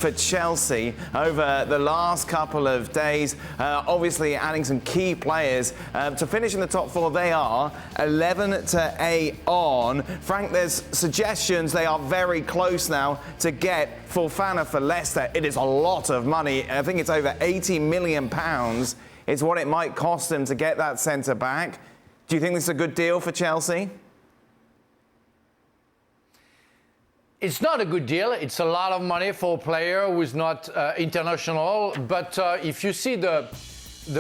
for Chelsea over the last couple of days. Obviously adding some key players to finish in the top four. They are 11-8 on. Frank, there's suggestions they are very close now to get Fofana for Leicester. It is a lot of money. I think it's over £80 million is what it might cost them to get that centre back. Do you think this is a good deal for Chelsea? It's not a good deal. It's a lot of money for a player who is not international. But if you see the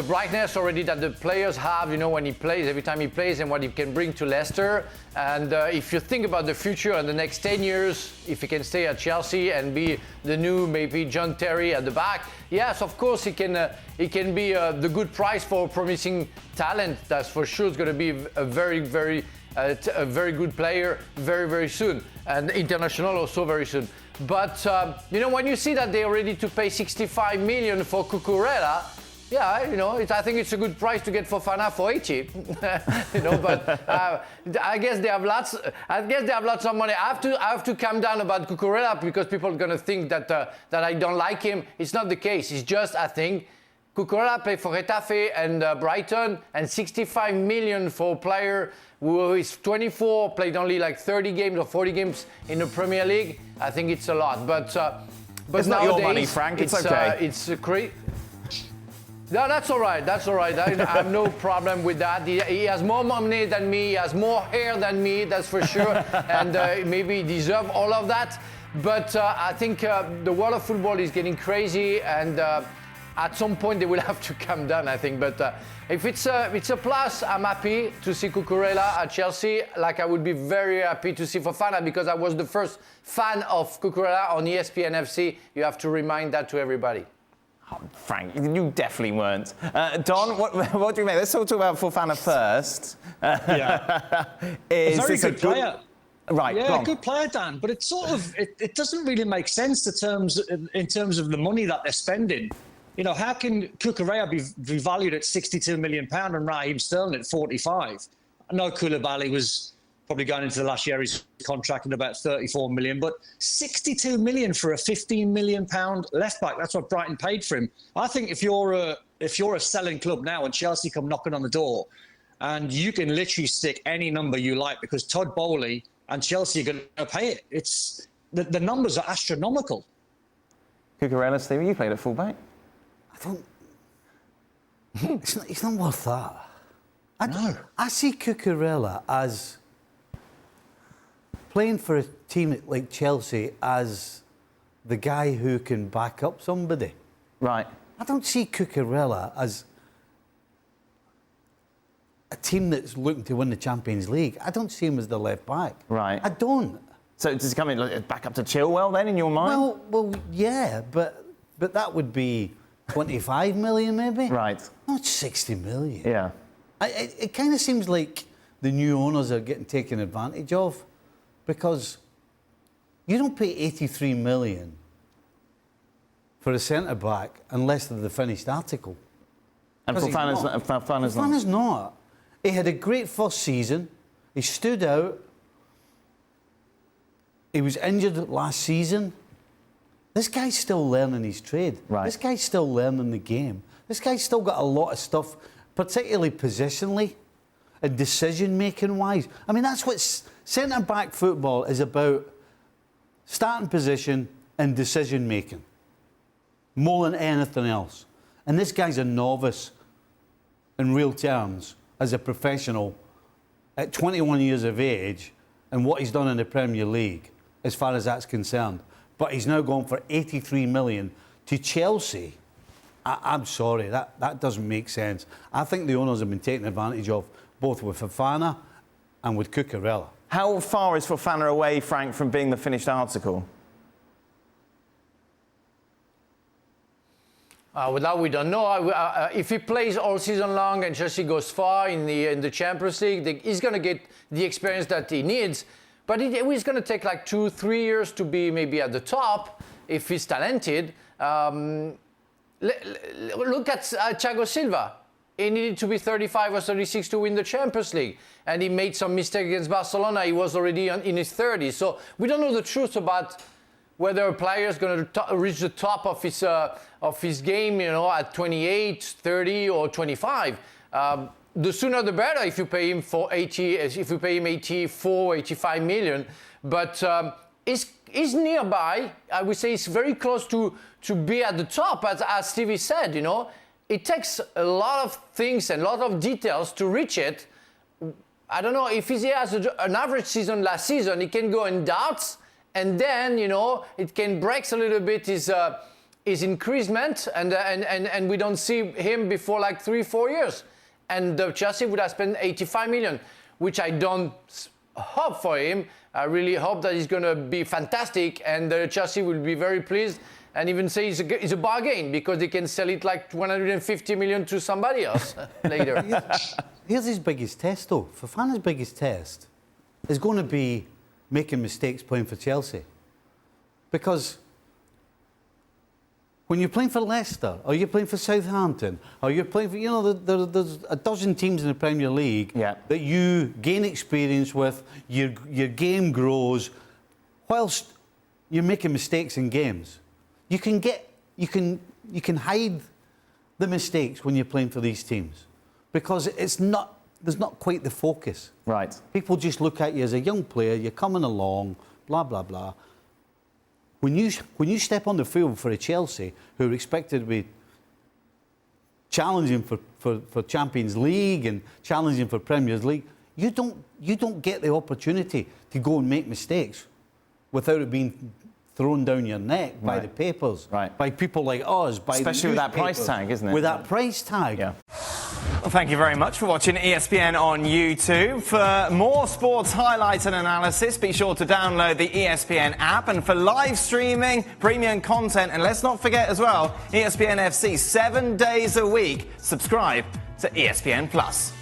brightness already that the players have, you know, when he plays, every time he plays, and what he can bring to Leicester. And if you think about the future and the next 10 years, if he can stay at Chelsea and be the new maybe John Terry at the back, yes, of course he can be the good price for promising talent. That's for sure. It's going to be a very good player very, very soon, and international also very soon. But you know, when you see that they're ready to pay 65 million for Cucurella, yeah, you know, I think it's a good price to get Fofana for 80. You know, but I guess they have lots. I guess they have lots of money. I have to calm down about Cucurella because people are gonna think that that I don't like him. It's not the case. It's just I think Cucurella played for Getafe and Brighton, and 65 million for a player who is 24, played only like 30 games or 40 games in the Premier League. I think it's a lot. But it's not your money, Frank. It's okay. It's great. No, that's all right. That's all right. I have no problem with that. He has more money than me. He has more hair than me, that's for sure. And maybe he deserves all of that. But I think the world of football is getting crazy, and at some point they will have to calm down, I think. But if it's a plus, I'm happy to see Cucurella at Chelsea. Like I would be very happy to see Fofana because I was the first fan of Cucurella on ESPN FC. You have to remind that to everybody. Oh, Frank, you definitely weren't. Don, what do you make? Let's talk about Fofana first. Yeah. Is a very good player. Right, yeah, good player, Dan. But it's sort of it doesn't really make sense in terms of the money that they're spending. You know, how can Cucurella be valued at 62 million pound and Raheem Sterling at 45? I know Koulibaly was probably going into the last year of his contract at about 34 million, but 62 million for a 15 million pound left back. That's what Brighton paid for him. I think if you're a selling club now and Chelsea come knocking on the door, and you can literally stick any number you like because Todd Bowley and Chelsea are going to pay it. It's the numbers are astronomical. Cucurella, Steve, you played at fullback. I don't. It's not worth that. No. I see Cucurella as playing for a team like Chelsea as the guy who can back up somebody. Right. I don't see Cucurella as a team that's looking to win the Champions League. I don't see him as the left back. Right. I don't. So does he come in back up to Chilwell then, in your mind? Well, yeah, but that would be 25 million maybe. Right. Not 60 million. Yeah. It kind of seems like the new owners are getting taken advantage of, because you don't pay 83 million for a centre back unless they're the finished article. And Fofana's not. He had a great first season. He stood out. He was injured last season. This guy's still learning his trade. Right. This guy's still learning the game. This guy's still got a lot of stuff, particularly positionally and decision-making wise. I mean, that's what centre-back football is about: starting position and decision-making, more than anything else. And this guy's a novice, in real terms, as a professional at 21 years of age, and what he's done in the Premier League, as far as that's concerned. But he's now gone for 83 million to Chelsea. I'm sorry, that doesn't make sense. I think the owners have been taken advantage of, both with Fofana and with Cucurella. How far is Fofana away, Frank, from being the finished article? Well, that we don't know. If he plays all season long and Chelsea goes far in the Champions League, he's going to get the experience that he needs. But it's going to take like 2-3 years to be maybe at the top if he's talented. Look at Thiago Silva. He needed to be 35 or 36 to win the Champions League. And he made some mistake against Barcelona. He was already in his 30s. So we don't know the truth about whether a player is going to reach the top of his game, you know, at 28, 30, or 25. The sooner the better if you pay him for 84, 85 million. But he's nearby. I would say he's very close to be at the top, as Stevie said, you know. It takes a lot of things and a lot of details to reach it. I don't know, if he has an average season last season, he can go in doubts, and then, you know, it can break a little bit his increasement, and we don't see him before like 3-4 years. And Chelsea would have spent 85 million, which I don't hope for him. I really hope that he's going to be fantastic, and Chelsea will be very pleased and even say it's a bargain, because they can sell it like 150 million to somebody else later. Here's his biggest test, though. Fofana's biggest test is going to be making mistakes playing for Chelsea. Because when you're playing for Leicester, or you're playing for Southampton, or you're playing for, you know, there's a dozen teams in the Premier League that you gain experience with, your game grows, whilst you're making mistakes in games. You can hide the mistakes when you're playing for these teams, because there's not quite the focus. Right. People just look at you as a young player, you're coming along, blah, blah, blah. When you step on the field for a Chelsea, who are expected to be challenging for Champions League and challenging for Premier League, you don't get the opportunity to go and make mistakes without it being thrown down your neck by the papers, by people like us, by especially with that price tag, isn't it? With that price tag. Yeah. Well, thank you very much for watching ESPN on YouTube. For more sports highlights and analysis, be sure to download the ESPN app. And for live streaming, premium content, and let's not forget as well, ESPN FC 7 days a week. Subscribe to ESPN Plus.